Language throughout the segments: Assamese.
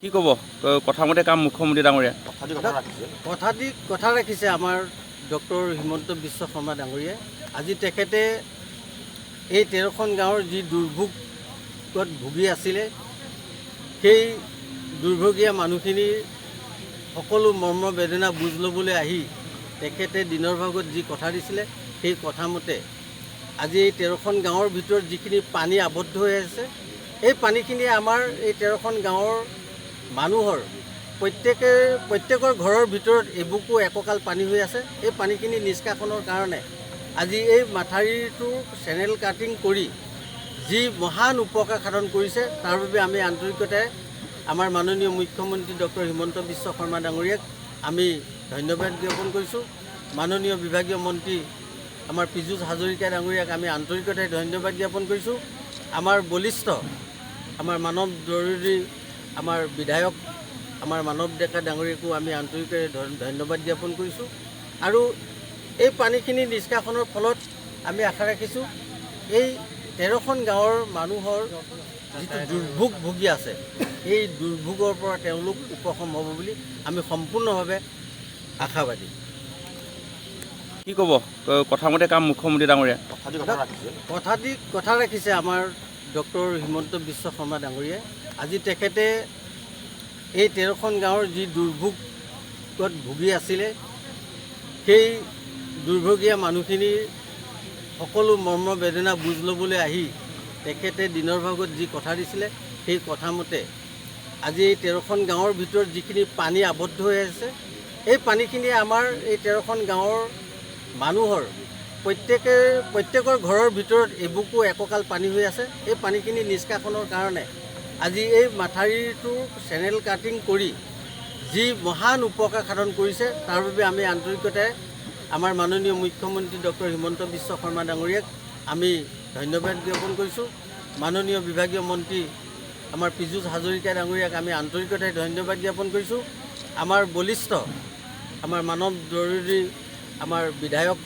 কি ক'ব কথামতে কাম মুখ্যমন্ত্ৰী ডাঙৰীয়া কথা ৰাখিছে আমাৰ ডক্টৰ হিমন্ত বিশ্ব শৰ্মা ডাঙৰীয়াই। আজি তেখেতে এই 13খন গাঁৱৰ যি দুৰ্ভোগত ভুগি আছিলে সেই দুৰ্ভগীয়া মানুহখিনিৰ সকলো মৰ্ম বেদনা বুজ ল'বলৈ আহি তেখেতে দিনৰ ভাগত যি কথা দিছিলে সেই কথামতে আজি এই 13খন গাঁৱৰ ভিতৰত যিখিনি পানী আবদ্ধ হৈ আছে এই পানীখিনিয়ে আমাৰ এই 13খন গাঁৱৰ মানুহৰ প্ৰত্যেকৰ ঘৰৰ ভিতৰত এবুকু এককাল পানী হৈ আছে। এই পানীখিনি নিষ্কাশনৰ কাৰণে আজি এই মাথাউৰিটো চেনেল কাটিং কৰি যি মহান উপকাৰ সাধন কৰিছে তাৰ বাবে আমি আন্তৰিকতাৰে আমাৰ মাননীয় মুখ্যমন্ত্ৰী ডক্টৰ হিমন্ত বিশ্ব শৰ্মা ডাঙৰীয়াক আমি ধন্যবাদ জ্ঞাপন কৰিছোঁ। মাননীয় বিভাগীয় মন্ত্ৰী আমাৰ পীযুষ হাজৰিকা ডাঙৰীয়াক আমি আন্তৰিকতাৰে ধন্যবাদ জ্ঞাপন কৰিছোঁ। আমাৰ বলিষ্ঠ আমাৰ মানৱ জৰুৰী আমাৰ বিধায়ক আমাৰ মানৱ ডেকা ডাঙৰীয়াকো আমি আন্তৰিকতাৰে ধন্যবাদ জ্ঞাপন কৰিছোঁ। আৰু এই পানীখিনি নিষ্কাশনৰ ফলত আমি আশা ৰাখিছোঁ এই 13খন গাঁৱৰ মানুহৰ যিটো দুৰ্ভোগ ভুগি আছে এই দুৰ্ভোগৰ পৰা তেওঁলোক উপশম হ'ব বুলি আমি সম্পূৰ্ণভাৱে আশাবাদী। কি ক'ব কথামতে কাম মুখ্যমন্ত্ৰী ডাঙৰীয়া কথা ৰাখিছে আমাৰ ডক্টৰ হিমন্ত বিশ্ব শৰ্মা ডাঙৰীয়াই। আজি তেখেতে এই 13খন গাঁৱৰ যি দুৰ্ভোগত ভুগি আছিলে সেই দুৰ্ভগীয়া মানুহখিনিৰ সকলো মৰ্ম বেদনা বুজ ল'বলৈ আহি তেখেতে দিনৰ ভাগত যি কথা দিছিলে সেই কথামতে আজি এই 13খন গাঁৱৰ ভিতৰত যিখিনি পানী আবদ্ধ হৈ আছে এই পানীখিনিয়ে আমাৰ এই 13খন গাঁৱৰ মানুহৰ প্ৰত্যেকৰ ঘৰৰ ভিতৰত এবুকু এককাল পানী হৈ আছে। এই পানীখিনি নিষ্কাশনৰ কাৰণে আজি এই মাথাউৰিটো চেনেল কাটিং কৰি যি মহান উপকাৰ সাধন কৰিছে তাৰ বাবে আমি আন্তৰিকতাৰে আমাৰ মাননীয় মুখ্যমন্ত্ৰী ডক্টৰ হিমন্ত বিশ্ব শৰ্মা ডাঙৰীয়াক আমি ধন্যবাদ জ্ঞাপন কৰিছোঁ। মাননীয় বিভাগীয় মন্ত্ৰী আমাৰ পীযুষ হাজৰিকা ডাঙৰীয়াক আমি আন্তৰিকতাৰে ধন্যবাদ জ্ঞাপন কৰিছোঁ। আমাৰ বলিষ্ঠ আমাৰ মানৱ জৰুৰী আমাৰ বিধায়ক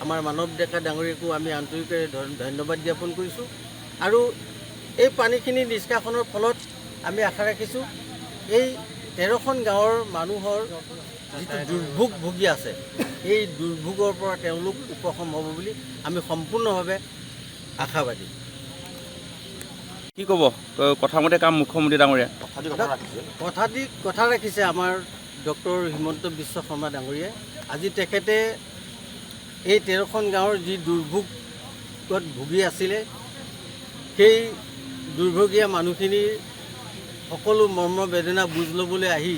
আমাৰ মানৱ ডেকা ডাঙৰীয়াকো আমি আন্তৰিকতাৰে ধন্যবাদ জ্ঞাপন কৰিছোঁ। আৰু এই পানীখিনি নিষ্কাশনৰ ফলত আমি আশা ৰাখিছোঁ এই 13খন গাঁৱৰ মানুহৰ যিটো দুৰ্ভোগ ভুগি আছে এই দুৰ্ভোগৰ পৰা তেওঁলোক উপশম হ'ব বুলি আমি সম্পূৰ্ণভাৱে আশাবাদী। কি ক'ব কথামতে কাম মুখ্যমন্ত্ৰী ডাঙৰীয়া কথা ৰাখিছে আমাৰ ডক্টৰ হিমন্ত বিশ্ব শৰ্মা ডাঙৰীয়াই। আজি তেখেতে এই 13খন গাঁৱৰ যি দুৰ্ভোগত ভুগি আছিলে সেই দুৰ্ভগীয়া মানুহখিনিৰ সকলো মৰ্ম বেদনা বুজ ল'বলৈ আহি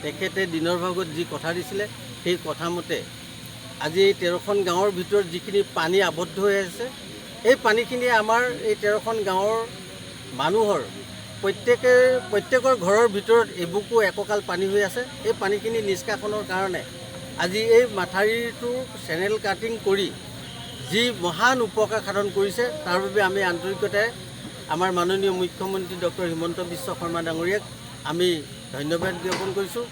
তেখেতে দিনৰ ভাগত যি কথা দিছিলে সেই কথামতে আজি এই 13খন গাঁৱৰ ভিতৰত যিখিনি পানী আবদ্ধ হৈ আছে এই পানীখিনিয়ে আমাৰ এই 13খন গাঁৱৰ মানুহৰ প্ৰত্যেকৰ ঘৰৰ ভিতৰত এবুকু এককাল পানী হৈ আছে। এই পানীখিনি নিষ্কাশনৰ কাৰণে আজি এই মাথাউৰিটো চেনেল কাটিং কৰি যি মহান উপকাৰ সাধন কৰিছে তাৰ বাবে আমি আন্তৰিকতাৰে আমাৰ মাননীয় মুখ্যমন্ত্ৰী ডক্টৰ হিমন্ত বিশ্ব শৰ্মা ডাঙৰীয়াক আমি ধন্যবাদ জ্ঞাপন কৰিছোঁ।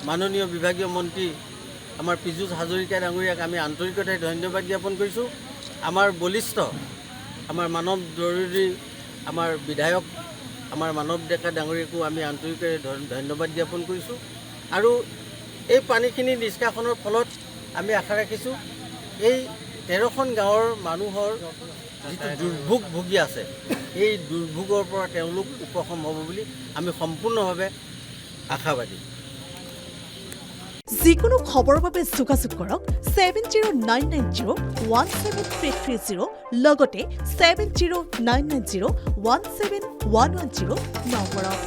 মাননীয় বিভাগীয় মন্ত্ৰী আমাৰ পীযুষ হাজৰিকা ডাঙৰীয়াক আমি আন্তৰিকতাৰে ধন্যবাদ জ্ঞাপন কৰিছোঁ। আমাৰ বলিষ্ঠ আমাৰ মানৱ জৰুৰী আমাৰ বিধায়ক আমাৰ মানৱ ডেকা ডাঙৰীয়াকো আমি আন্তৰিকতাৰে ধন্যবাদ জ্ঞাপন কৰিছোঁ। আৰু এই পানীখিনি নিষ্কাশনৰ ফলত আমি আশা ৰাখিছোঁ এই 13খন গাঁৱৰ মানুহৰ যিটো দুৰ্ভোগ ভুগি আছে এই দুৰ্ভোগৰ পৰা তেওঁলোক উপশম হ'ব বুলি আমি সম্পূৰ্ণভাৱে আশাবাদী। যিকোনো খবৰৰ বাবে যোগাযোগ কৰক 7099017330 লগতে 7099017110 নম্বৰত।